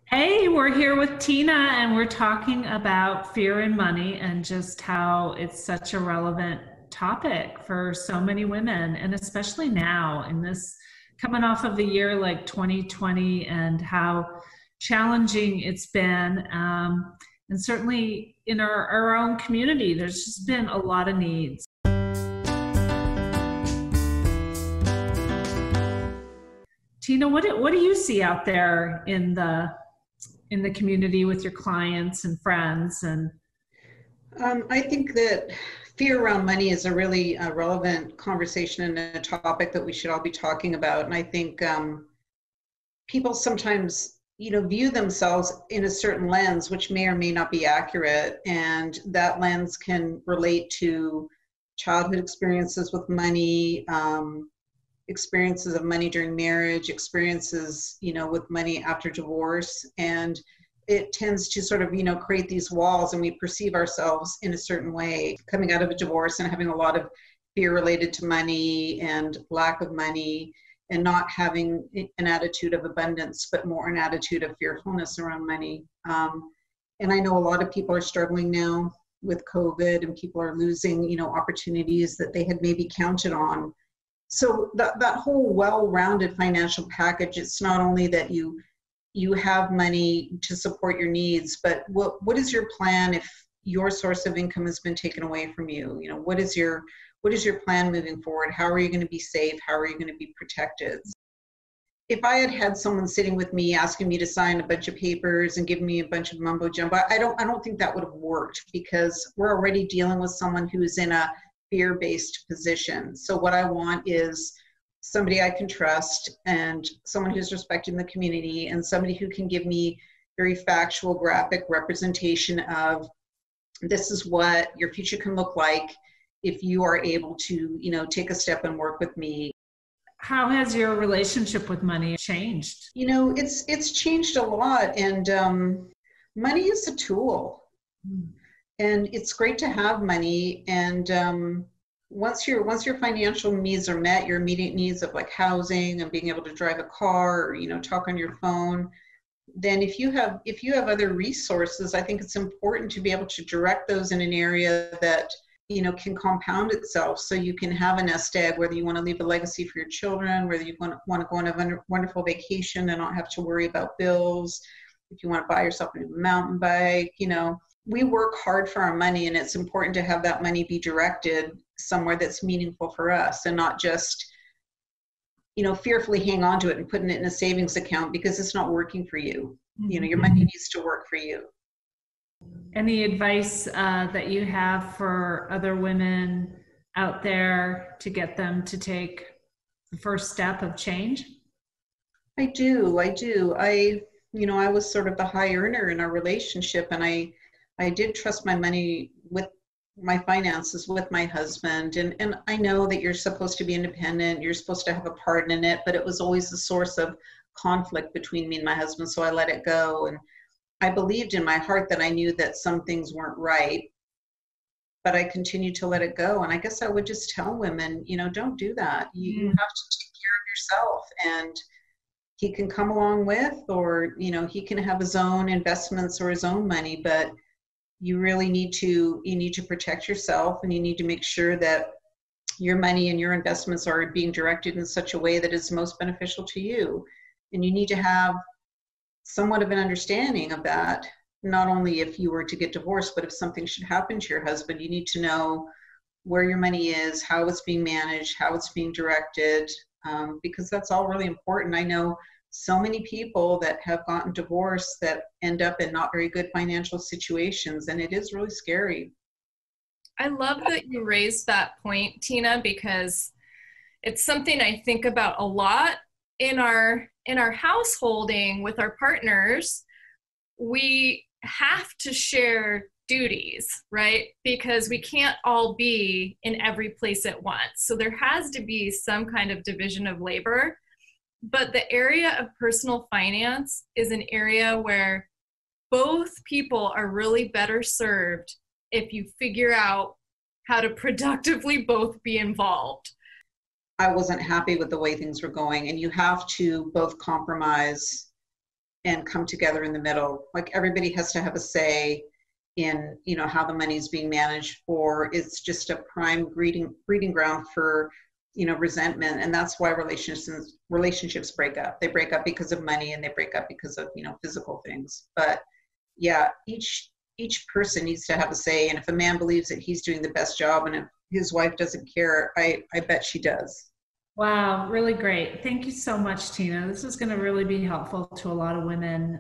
Hey, we're here with Tina and we're talking about fear and money and just how it's such a relevant topic for so many women, and especially now in this coming off of a year like 2020 and how challenging it's been. And certainly in our own community, there's just been a lot of needs. Tina, what do you see out there in the community with your clients and friends? And I think that fear around money is a really relevant conversation and a topic that we should all be talking about. And I think people sometimes, view themselves in a certain lens, which may or may not be accurate. And that lens can relate to childhood experiences with money, experiences of money during marriage, experiences, with money after divorce. And it tends to sort of, create these walls, and we perceive ourselves in a certain way coming out of a divorce and having a lot of fear related to money and lack of money, and not having an attitude of abundance, but more an attitude of fearfulness around money. And I know a lot of people are struggling now with COVID, and people are losing, opportunities that they had maybe counted on. So that whole well-rounded financial package, it's not only that you have money to support your needs, but what is your plan if your source of income has been taken away from you? What is your plan moving forward? How are you going to be safe? How are you going to be protected? If I had someone sitting with me asking me to sign a bunch of papers and giving me a bunch of mumbo jumbo, I don't think that would have worked, because we're already dealing with someone who's in a fear-based position. So what I want is somebody I can trust, and someone who's respecting the community, and somebody who can give me very factual, graphic representation of, this is what your future can look like if you are able to, take a step and work with me. how has your relationship with money changed? It's changed a lot, and money is a tool. And it's great to have money. And once your financial needs are met, your immediate needs of like housing and being able to drive a car, or, talk on your phone, then if you have other resources, I think it's important to be able to direct those in an area that, can compound itself, so you can have a nest egg, whether you want to leave a legacy for your children, whether you want to go on a wonderful vacation and not have to worry about bills, if you want to buy yourself a new mountain bike. We work hard for our money, and it's important to have that money be directed somewhere that's meaningful for us, and not just, fearfully hang on to it and putting it in a savings account because it's not working for you. Your money needs to work for you. Any advice that you have for other women out there to get them to take the first step of change? I do. I was sort of the high earner in our relationship, and I did trust my money with my finances with my husband. And I know that you're supposed to be independent, you're supposed to have a part in it, but it was always a source of conflict between me and my husband. So I let it go. And I believed in my heart that I knew that some things weren't right, but I continued to let it go. And I guess I would just tell women, don't do that. You have to take care of yourself. And he can come along with, or, he can have his own investments or his own money, but you really need to protect yourself, and you need to make sure that your money and your investments are being directed in such a way that is most beneficial to you. And you need to have somewhat of an understanding of that, not only if you were to get divorced, but if something should happen to your husband, you need to know where your money is, how it's being managed, how it's being directed, because that's all really important. I know so many people that have gotten divorced that end up in not very good financial situations, and it is really scary. I love that you raised that point, Tina, because it's something I think about a lot in our householding with our partners. We have to share duties, right? Because we can't all be in every place at once. So there has to be some kind of division of labor. But the area of personal finance is an area where both people are really better served if you figure out how to productively both be involved. I wasn't happy with the way things were going, and you have to both compromise and come together in the middle. Like everybody has to have a say in, you know, how the money is being managed, or it's just a prime breeding ground for, you know, resentment. And that's why relationships break up. They break up because of money, and they break up because of, you know, physical things. But yeah, each person needs to have a say. And if a man believes that he's doing the best job, and if his wife doesn't care, I bet she does. Wow, really great. Thank you so much, Tina. This is going to really be helpful to a lot of women.